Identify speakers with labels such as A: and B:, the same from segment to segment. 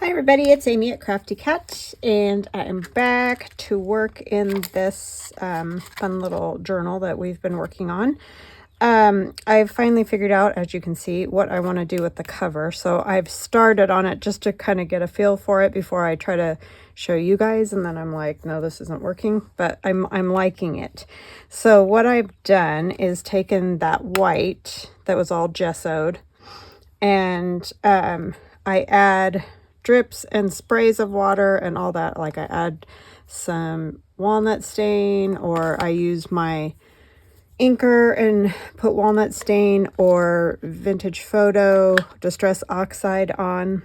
A: Hi everybody, it's Amy at Crafty Cat, and I am back to work in this fun little journal that we've been working on. I've finally figured out, as you can see, what I want to do with the cover. So I've started on it just to kind of get a feel for it before I try to show you guys, and then I'm like, no, this isn't working, but I'm liking it. So what I've done is taken that white that was all gessoed, and I add drips and sprays of water and all that. Like I add some walnut stain, or I use my inker and put walnut stain or vintage photo distress oxide on,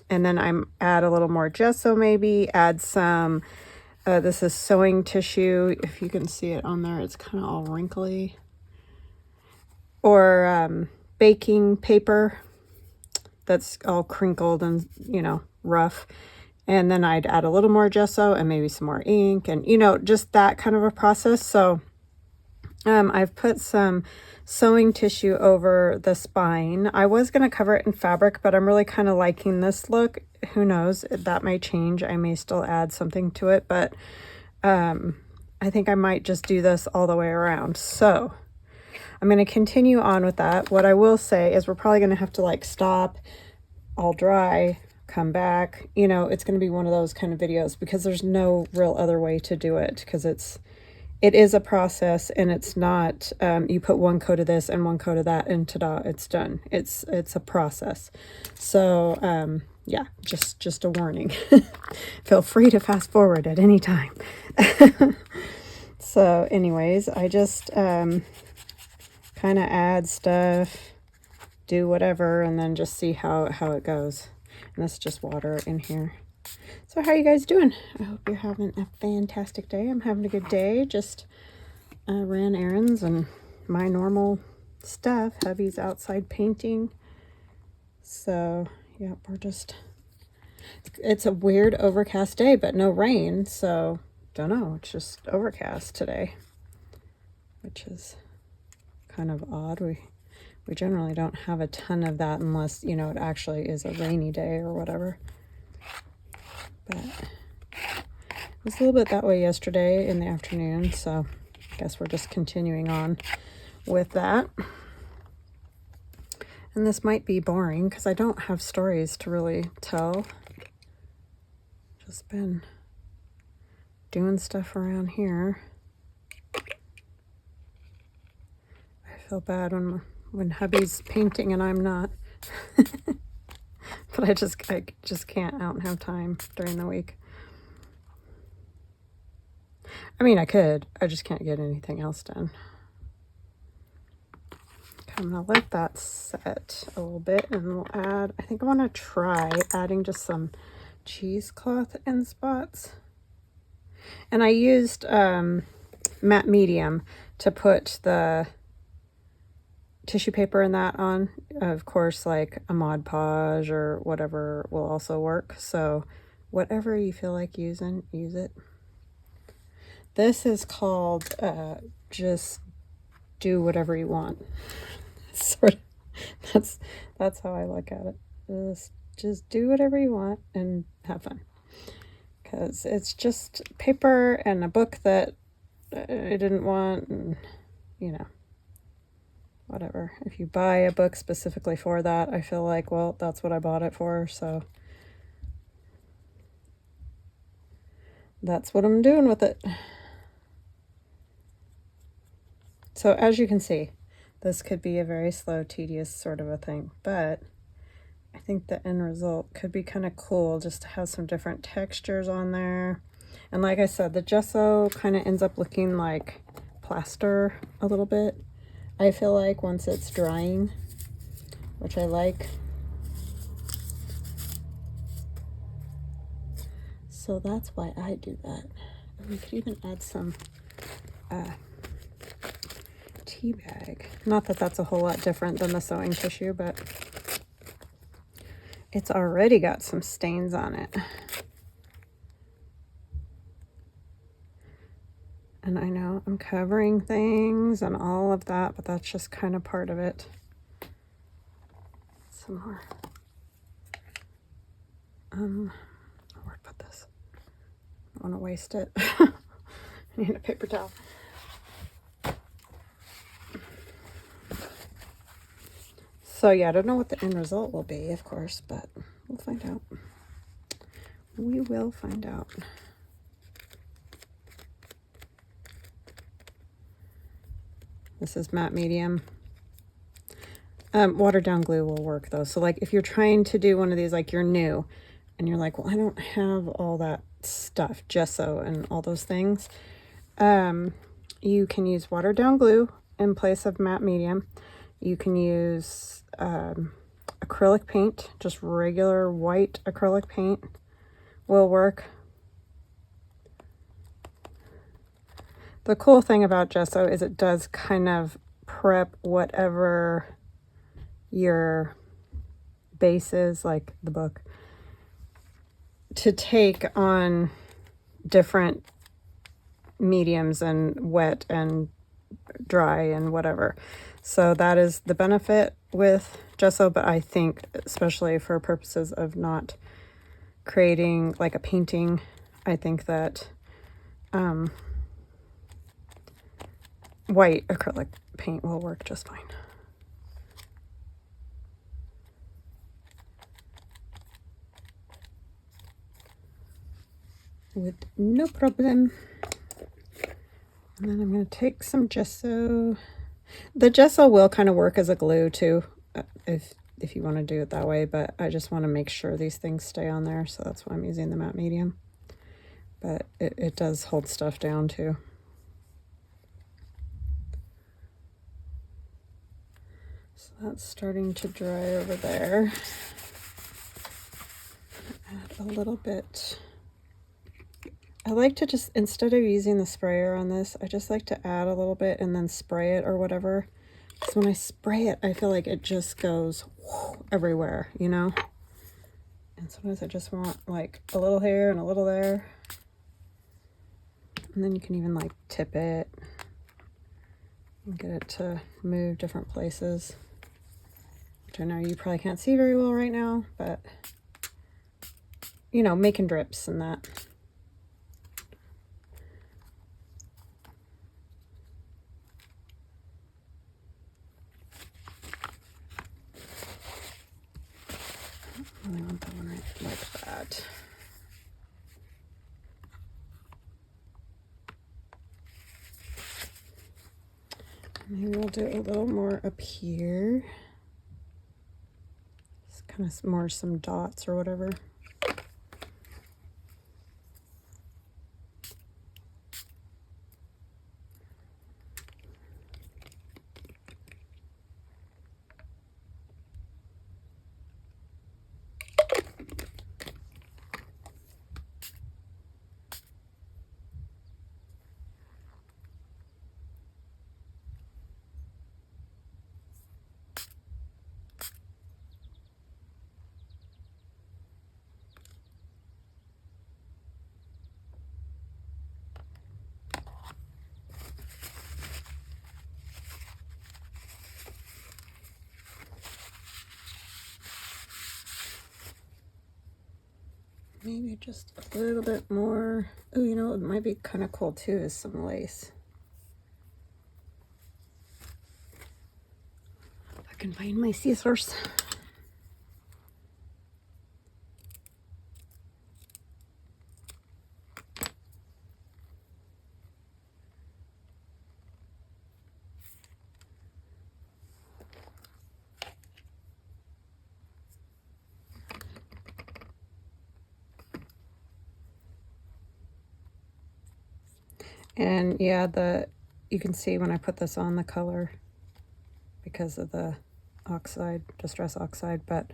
A: and then I add a little more gesso, maybe add some this is sewing tissue. If you can see it on there, it's kind of all wrinkly, or baking paper that's all crinkled and, you know, rough. And then I'd add a little more gesso and maybe some more ink, and, you know, just that kind of a process. So I've put some sewing tissue over the spine. I was going to cover it in fabric, but I'm really kind of liking this look. Who knows, that may change. I may still add something to it, but I think I might just do this all the way around. So I'm going to continue on with that. What I will say is we're probably going to have to like stop, all dry, come back. You know, it's going to be one of those kind of videos because there's no real other way to do it, because it is a process, and it's not you put one coat of this and one coat of that and ta-da, it's done. It's a process. So yeah, just a warning. Feel free to fast forward at any time. So anyways, I just kind of add stuff, do whatever, and then just see how it goes. And that's just water in here. So how are you guys doing? I hope you're having a fantastic day. I'm having a good day. Just ran errands and my normal stuff. Hubby's outside painting. So yeah, it's a weird overcast day, but no rain. So don't know, it's just overcast today, which is kind of odd. We generally don't have a ton of that unless, you know, it actually is a rainy day or whatever. But it was a little bit that way yesterday in the afternoon, so I guess we're just continuing on with that. And this might be boring because I don't have stories to really tell. Just been doing stuff around here. I feel bad when hubby's painting and I'm not. But I just can't. I don't have time during the week. I mean, I could. I just can't get anything else done. Okay, I'm going to let that set a little bit, and we'll add, I think I want to try adding just some cheesecloth end spots. And I used matte medium to put the tissue paper in that on. Of course, like a Mod Podge or whatever will also work. So whatever you feel like using, use it. This is called just do whatever you want. Sort of, that's how I look at it. Just do whatever you want and have fun. Because it's just paper and a book that I didn't want, and you know, whatever. If you buy a book specifically for that, I feel like, well, that's what I bought it for, so that's what I'm doing with it. So as you can see, this could be a very slow, tedious sort of a thing, but I think the end result could be kind of cool just to have some different textures on there. And like I said, the gesso kind of ends up looking like plaster a little bit, I feel like, once it's drying, which I like. So that's why I do that. And we could even add some tea bag. Not that that's a whole lot different than the sewing tissue, but it's already got some stains on it. And I know I'm covering things and all of that, but that's just kind of part of it. Some more Where to put this? I don't want to waste it. I need a paper towel. So yeah, I don't know what the end result will be, of course, but we'll find out. We will find out. This is matte medium. Watered down glue will work though. So like if you're trying to do one of these, like you're new and you're like, well, I don't have all that stuff, gesso and all those things. You can use watered down glue in place of matte medium. You can use acrylic paint, just regular white acrylic paint will work. The cool thing about gesso is it does kind of prep whatever your base is, like the book, to take on different mediums and wet and dry and whatever. So that is the benefit with gesso, but I think especially for purposes of not creating like a painting, I think that white acrylic paint will work just fine. With no problem. And then I'm going to take some gesso. The gesso will kind of work as a glue too, if you want to do it that way, but I just want to make sure these things stay on there, so that's why I'm using the matte medium. But it does hold stuff down too. So that's starting to dry over there. Add a little bit. I like to just, instead of using the sprayer on this, I just like to add a little bit and then spray it or whatever. Because when I spray it, I feel like it just goes everywhere, you know? And sometimes I just want like a little here and a little there. And then you can even like tip it and get it to move different places. Which I know you probably can't see very well right now, but you know, making drips and that. I really want that one right like that. Maybe we'll do a little more up here. Just kind of more some dots or whatever. Maybe just a little bit more. Oh, you know, it might be kind of cool too, is some lace. If I can find my scissors. And yeah, you can see when I put this on the color because of the oxide, distress oxide, but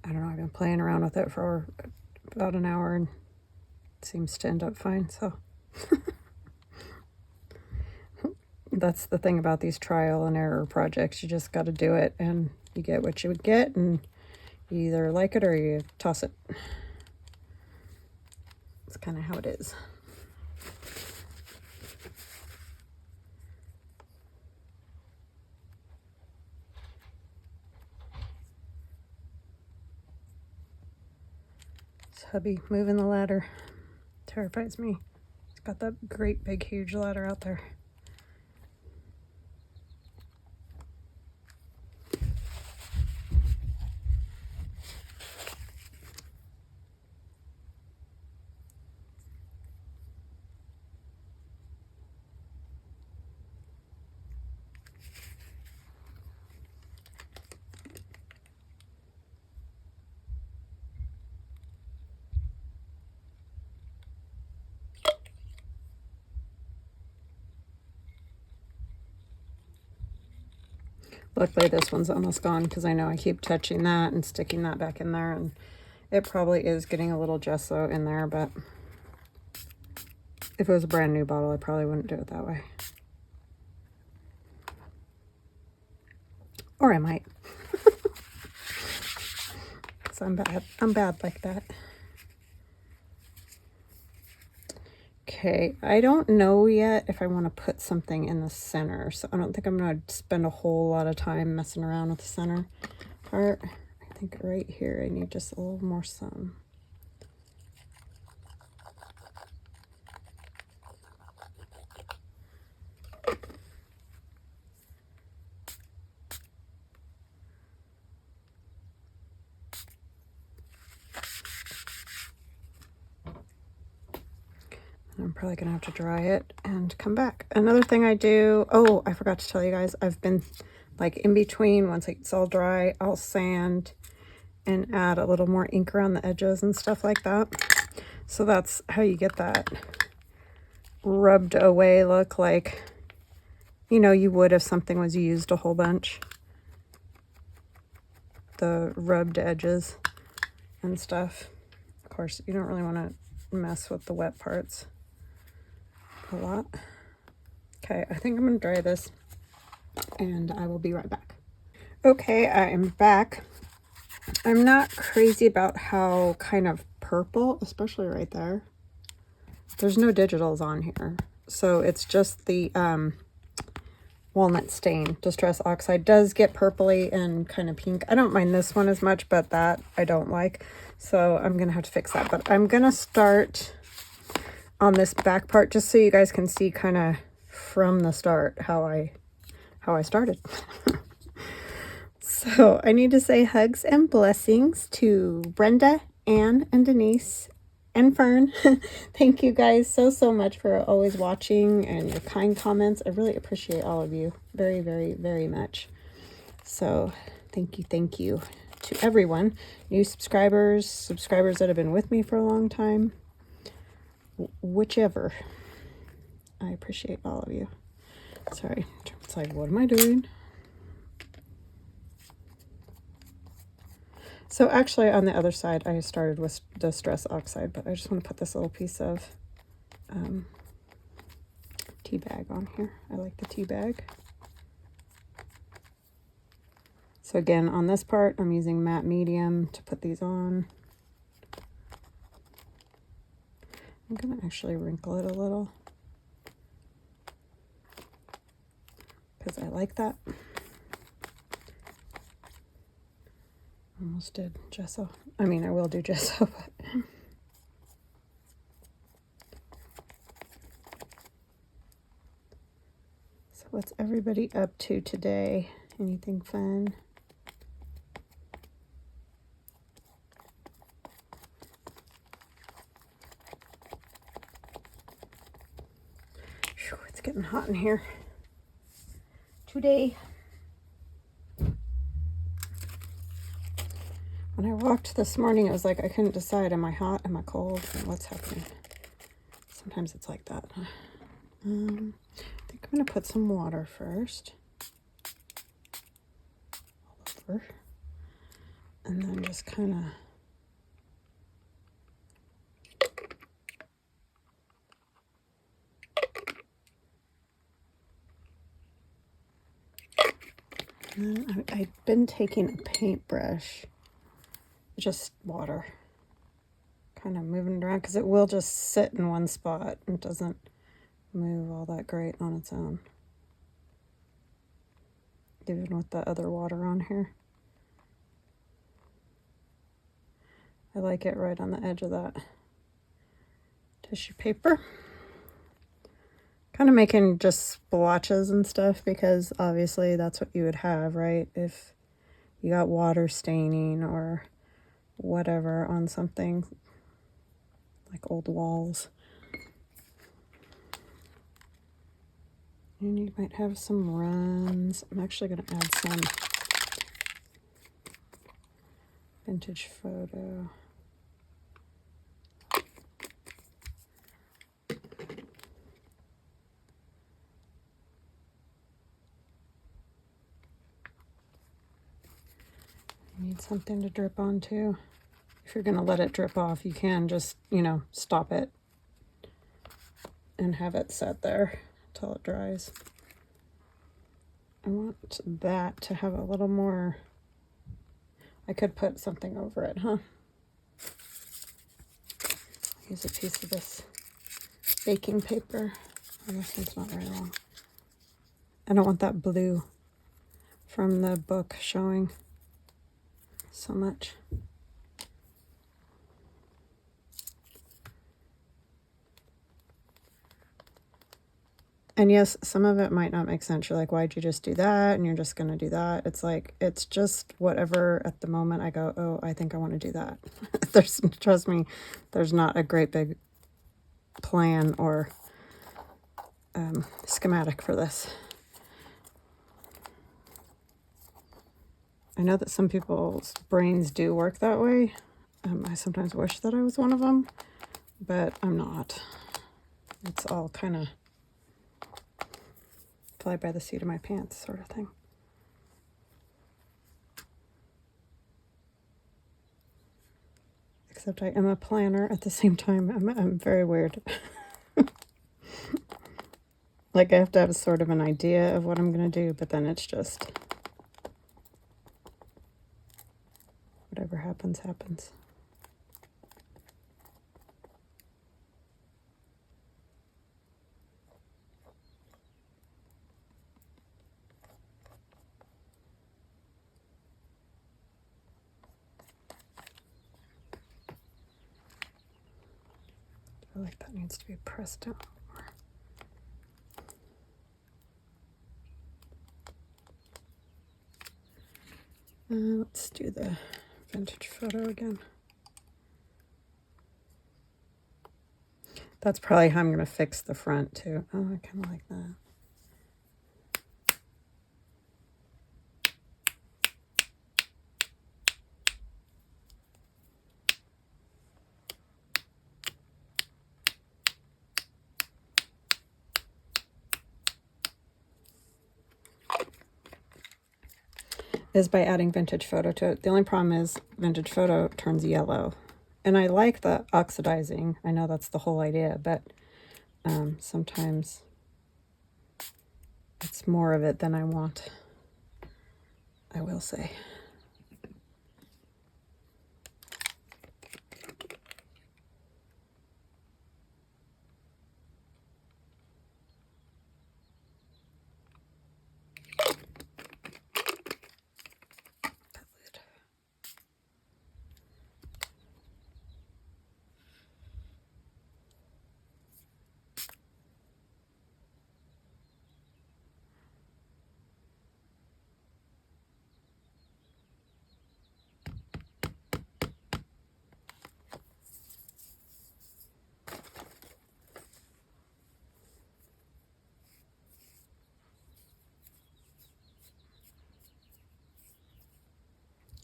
A: I don't know, I've been playing around with it for about an hour and it seems to end up fine, so. That's the thing about these trial and error projects. You just got to do it and you get what you would get and you either like it or you toss it. It's kind of how it is. This hubby moving the ladder terrifies me. He's got that great big huge ladder out there. Luckily this one's almost gone because I know I keep touching that and sticking that back in there, and it probably is getting a little gesso in there, but if it was a brand new bottle I probably wouldn't do it that way. Or I might. So I'm bad like that. Okay, I don't know yet if I want to put something in the center, so I don't think I'm going to spend a whole lot of time messing around with the center part. I think right here I need just a little more sun. I'm probably gonna have to dry it and come back. Another thing I do, oh, I forgot to tell you guys, I've been like in between, once it's all dry, I'll sand and add a little more ink around the edges and stuff like that. So that's how you get that rubbed away look, like, you know, you would if something was used a whole bunch. The rubbed edges and stuff. Of course, you don't really want to mess with the wet parts a lot. Okay, I think I'm going to dry this and I will be right back. Okay, I am back. I'm not crazy about how kind of purple, especially right there. There's no digitals on here, so it's just the walnut stain. Distress Oxide does get purpley and kind of pink. I don't mind this one as much, but that I don't like, so I'm gonna have to fix that. But I'm gonna start on this back part just so you guys can see kind of from the start how I started. So I need to say hugs and blessings to Brenda, Anne, and Denise, and Fern. Thank you guys so much for always watching and your kind comments. I really appreciate all of you very, very, very much. So thank you to everyone. New subscribers that have been with me for a long time. Whichever. I appreciate all of you. Sorry, it's like, what am I doing? So actually on the other side I started with Distress Oxide, but I just want to put this little piece of tea bag on here. I like the tea bag. So again, on this part I'm using matte medium to put these on. I'm going to actually wrinkle it a little because I like that. Almost did gesso. I mean, I will do gesso, but so what's everybody up to today? Anything fun? Whew, it's getting hot in here today. When I walked this morning, it was like I couldn't decide, am I hot, am I cold, and what's happening? Sometimes it's like that. I think I'm going to put some water first. All over. And then just kind of... I've been taking a paintbrush, just water, kind of moving it around because it will just sit in one spot and doesn't move all that great on its own, even with the other water on here. I like it right on the edge of that tissue paper. Kind of making just splotches and stuff because obviously that's what you would have, right? If you got water staining or whatever on something like old walls. And you might have some runs. I'm actually going to add some vintage photo. You need something to drip onto. If you're going to let it drip off, you can just, you know, stop it and have it set there until it dries. I want that to have a little more. I could put something over it, huh? Use a piece of this baking paper. Oh, this one's not very long. I don't want that blue from the book showing so much. And yes, some of it might not make sense. You're like, why'd you just do that? And you're just going to do that. It's like, it's just whatever at the moment I go, oh, I think I want to do that. Trust me, there's not a great big plan or schematic for this. I know that some people's brains do work that way. I sometimes wish that I was one of them, but I'm not. It's all kind of fly by the seat of my pants sort of thing. Except I am a planner at the same time. I'm very weird. Like I have to have sort of an idea of what I'm going to do, but then it's just whatever happens, happens. I feel like that needs to be pressed down more. Let's do the vintage photo again. That's probably how I'm going to fix the front too. Oh, I kind of like that. Is by adding vintage photo to it. The only problem is vintage photo turns yellow. And I like the oxidizing. I know that's the whole idea, but sometimes it's more of it than I want, I will say.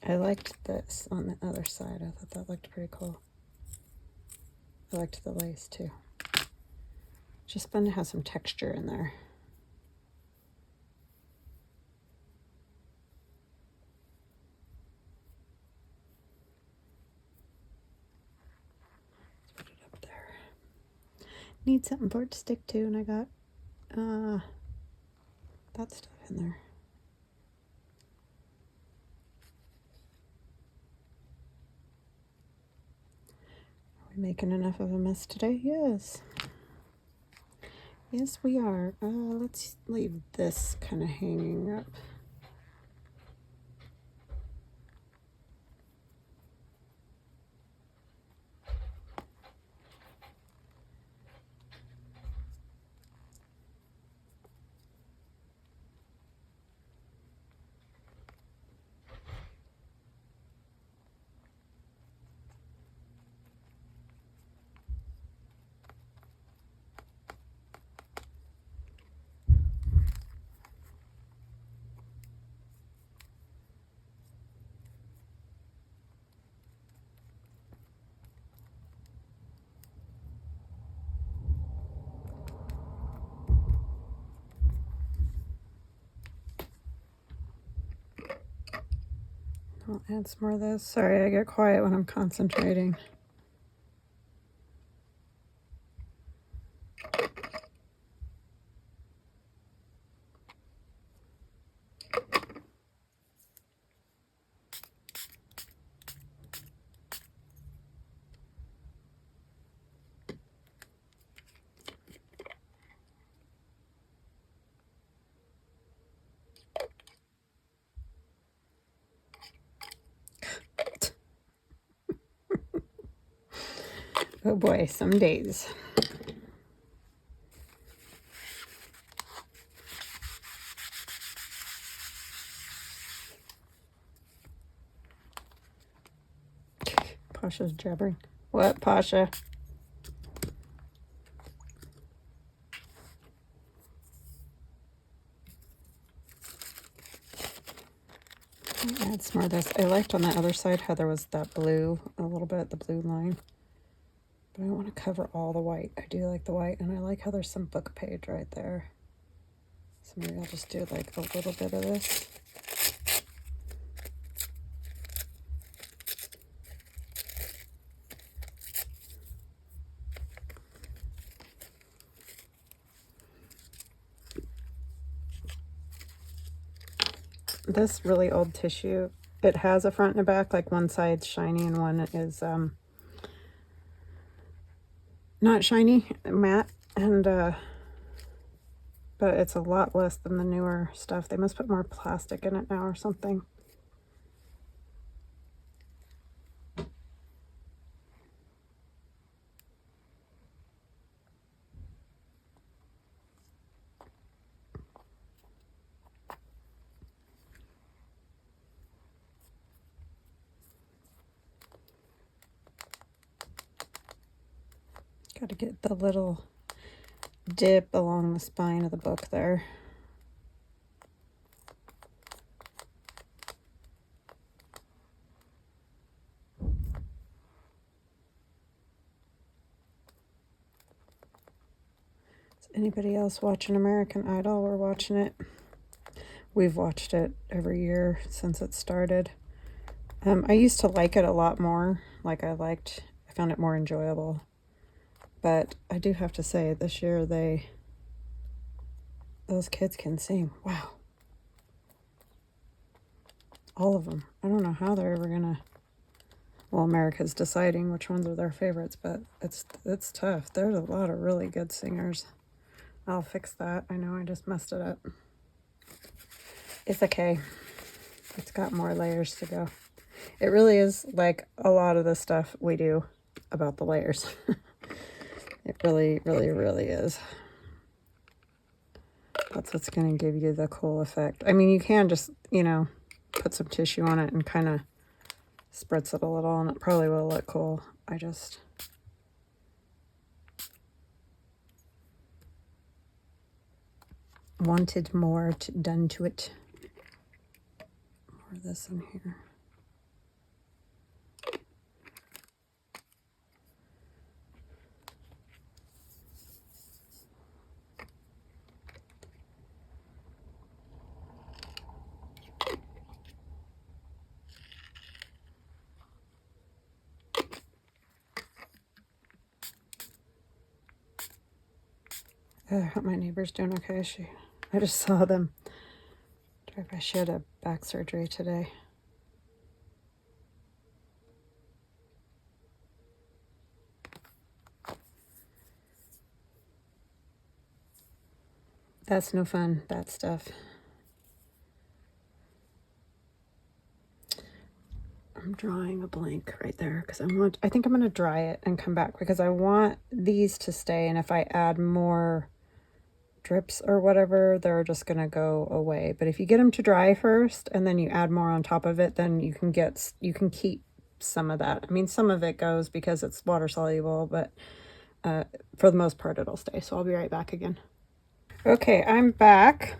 A: I liked this on the other side. I thought that looked pretty cool. I liked the lace too. Just fun to have some texture in there. Let's put it up there. Need something for it to stick to, and I got that stuff in there. Making enough of a mess today? Yes. Yes, we are. Let's leave this kind of hanging up. I'll add some more of this. Sorry, I get quiet when I'm concentrating. Oh boy, some days. Pasha's jabbering. What, Pasha? Add some more of this. I liked on the other side how there was that blue, a little bit, the blue line. But I don't want to cover all the white. I do like the white, and I like how there's some book page right there. So maybe I'll just do like a little bit of this. This really old tissue, it has a front and a back, like one side's shiny and one is not shiny, matte, and but it's a lot less than the newer stuff. They must put more plastic in it now or something. Got to get the little dip along the spine of the book there. Is anybody else watching American Idol? We're watching it. We've watched it every year since it started. I used to like it a lot more. I found it more enjoyable. But I do have to say, this year those kids can sing. Wow. All of them. I don't know how they're ever gonna, well, America's deciding which ones are their favorites, but it's tough. There's a lot of really good singers. I'll fix that. I know I just messed it up. It's okay. It's got more layers to go. It really is like a lot of the stuff we do about the layers. It really, really, really is. That's what's going to give you the cool effect. I mean, you can just, put some tissue on it and kind of spritz it a little, and it probably will look cool. I just... wanted more done to it. More of this in here. I hope my neighbor's doing okay. I just saw them drive by. She had a back surgery today. That's no fun, that stuff. I'm drawing a blank right there because I think I'm going to dry it and come back because I want these to stay, and if I add more drips or whatever, they're just going to go away. But if you get them to dry first and then you add more on top of it, then you can keep some of that. I mean, some of it goes because it's water soluble, but for the most part it'll stay. So I'll be right back again. Okay, I'm back.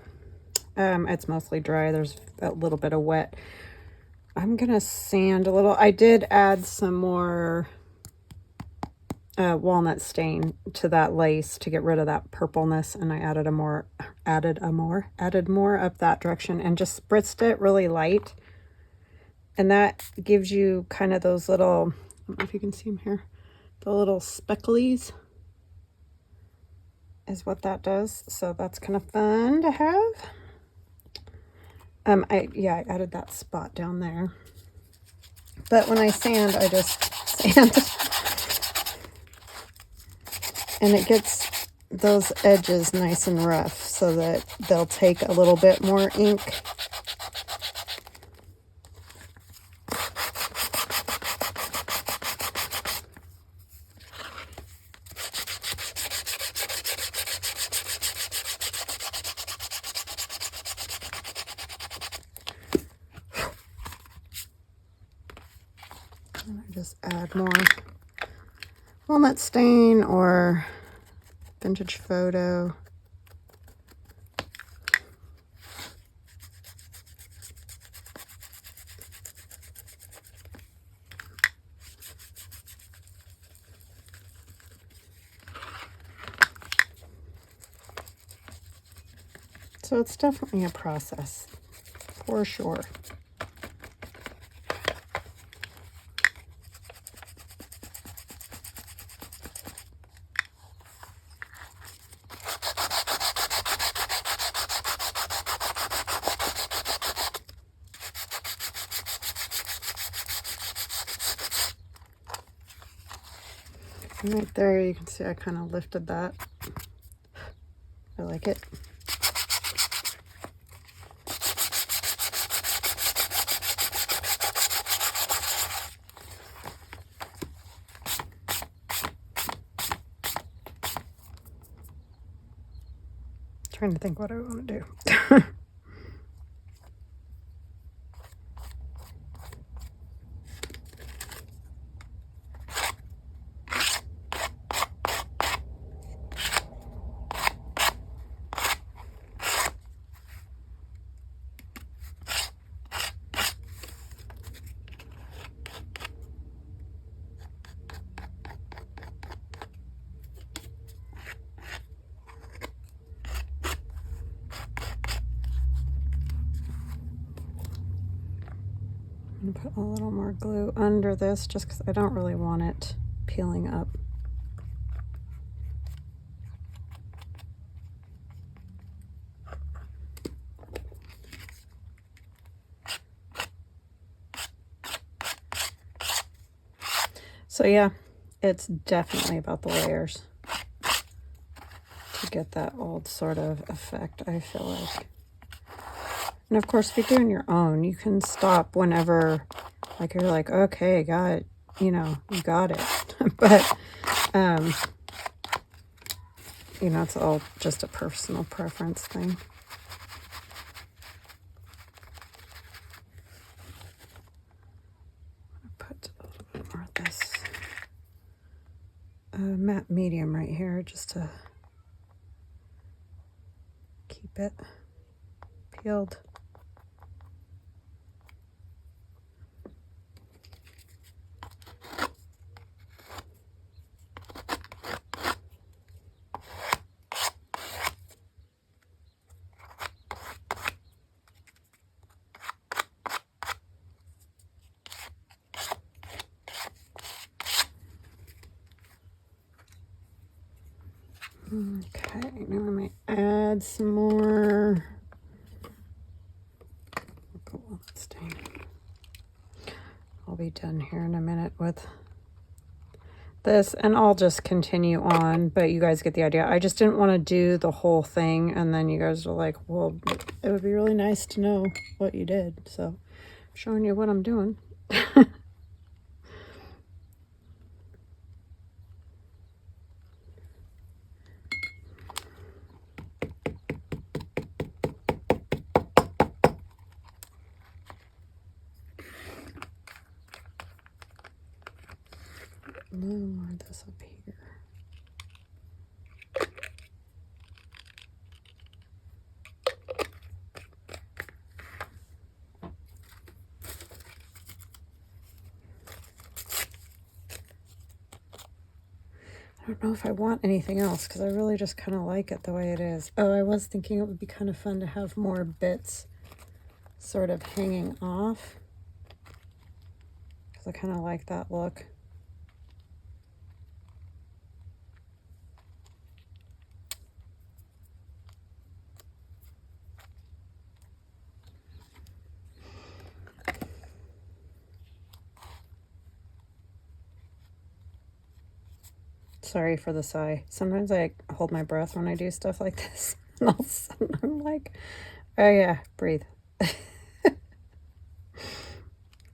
A: It's mostly dry. There's a little bit of wet. I'm gonna sand a little. I did add some more walnut stain to that lace to get rid of that purpleness, and I added more up that direction and just spritzed it really light. And that gives you kind of those little, I don't know if you can see them here, the little specklies is what that does. So that's kind of fun to have. I added that spot down there. But when I sand, I just sand. And it gets those edges nice and rough so that they'll take a little bit more ink. And I just add more walnut stain or vintage photo. So it's definitely a process, for sure. Right there, you can see I kind of lifted that. I like it. Trying to think what I want to do. I'm gonna put a little more glue under this just because I don't really want it peeling up. So yeah, it's definitely about the layers to get that old sort of effect, I feel like. And of course, if you're doing your own, you can stop whenever, like, you're like, okay, got it, you know, you got it. But, you know, it's all just a personal preference thing. Put a little bit more of this matte medium right here just to keep it peeled. Okay, now I might add some more walnut stain. I'll be done here in a minute with this, and I'll just continue on, but you guys get the idea. I just didn't want to do the whole thing, and then you guys are like, well, it would be really nice to know what you did, so I'm showing you what I'm doing. A little more of this up here. I don't know if I want anything else because I really just kind of like it the way it is. Oh, I was thinking it would be kind of fun to have more bits sort of hanging off. because I kind of like that look. Sorry for the sigh. Sometimes I hold my breath when I do stuff like this. And all of a sudden I'm like, oh yeah, breathe.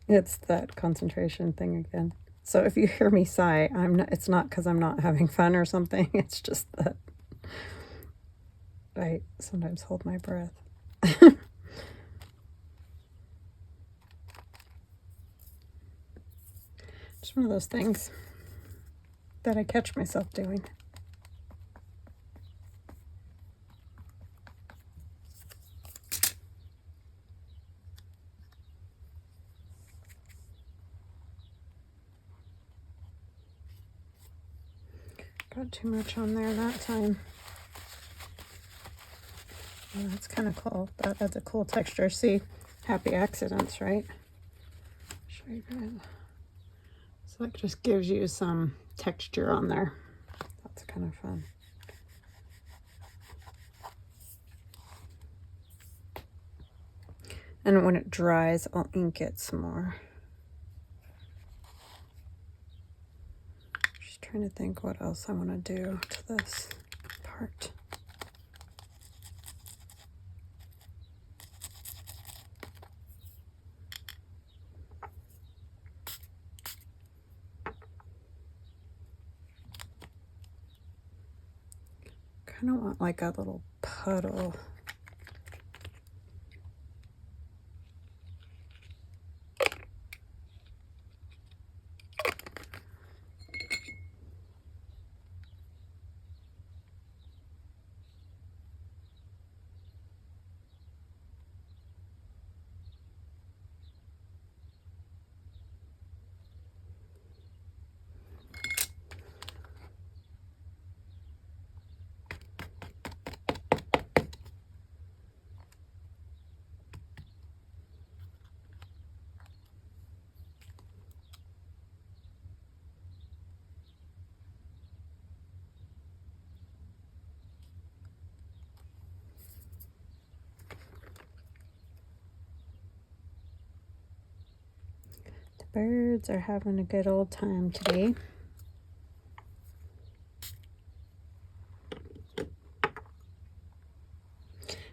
A: It's that concentration thing again. So if you hear me sigh, it's not because I'm not having fun or something. It's just that I sometimes hold my breath. Just one of those things that I catch myself doing. Got too much on there that time. Oh, that's kind of cool. That adds a cool texture. See, happy accidents, right? Show you guys. So it just gives you some texture on there. That's kind of fun. And when it dries, I'll ink it some more. Just trying to think what else I want to do to this part. Kind of want like a little puddle. Birds are having a good old time today.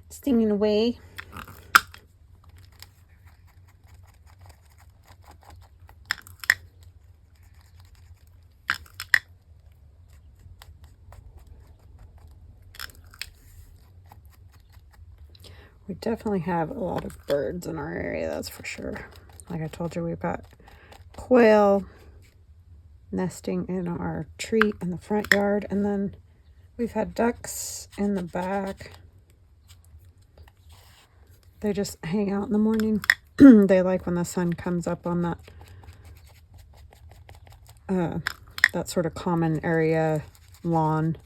A: Stinging away. We definitely have a lot of birds in our area, that's for sure. Like I told you, we've got quail nesting in our tree in the front yard, and then we've had ducks in the back. They just hang out in the morning. They like when the sun comes up on that sort of common area lawn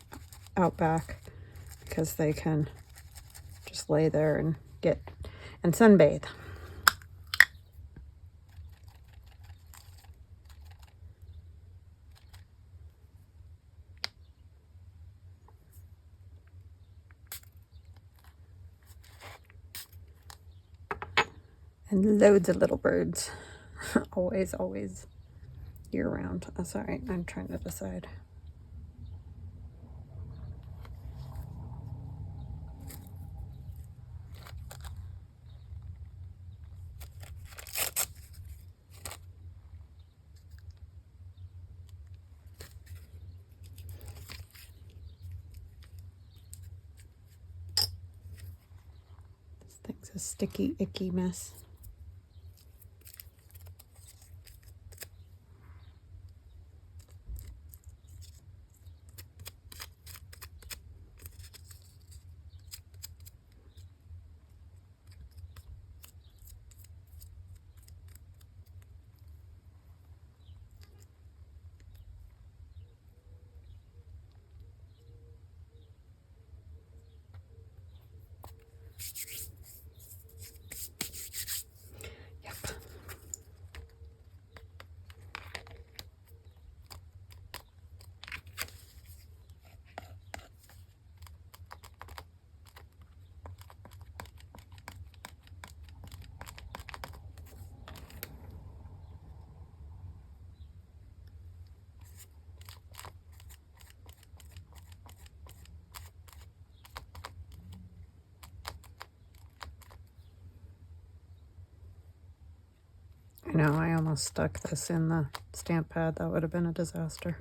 A: out back, because they can just lay there and sunbathe. And loads of little birds. Always, always year round. Oh, sorry, I'm trying to decide. This thing's a sticky, icky mess. I know, I almost stuck this in the stamp pad. That would have been a disaster.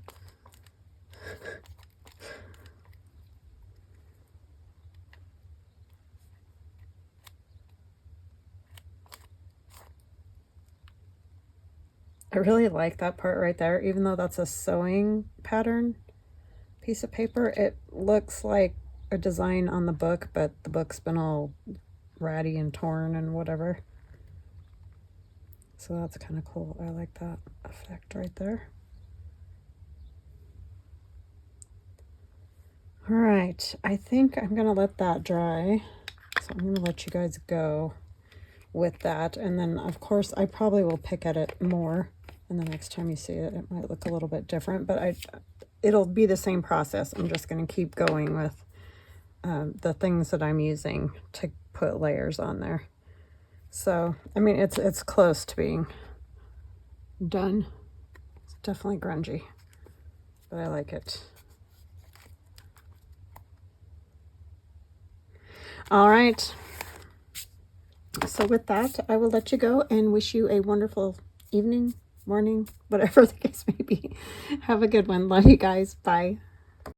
A: I really like that part right there, even though that's a sewing pattern piece of paper. It looks like a design on the book, but the book's been all ratty and torn and whatever. So that's kind of cool. I like that effect right there. All right, I think I'm gonna let that dry. So I'm gonna let you guys go with that. And then of course I probably will pick at it more. And the next time you see it, it might look a little bit different, but it'll be the same process. I'm just gonna keep going with the things that I'm using to put layers on there. So, I mean, it's close to being done. It's definitely grungy, but I like it. All right. So with that, I will let you go and wish you a wonderful evening, morning, whatever the case may be. Have a good one. Love you guys. Bye.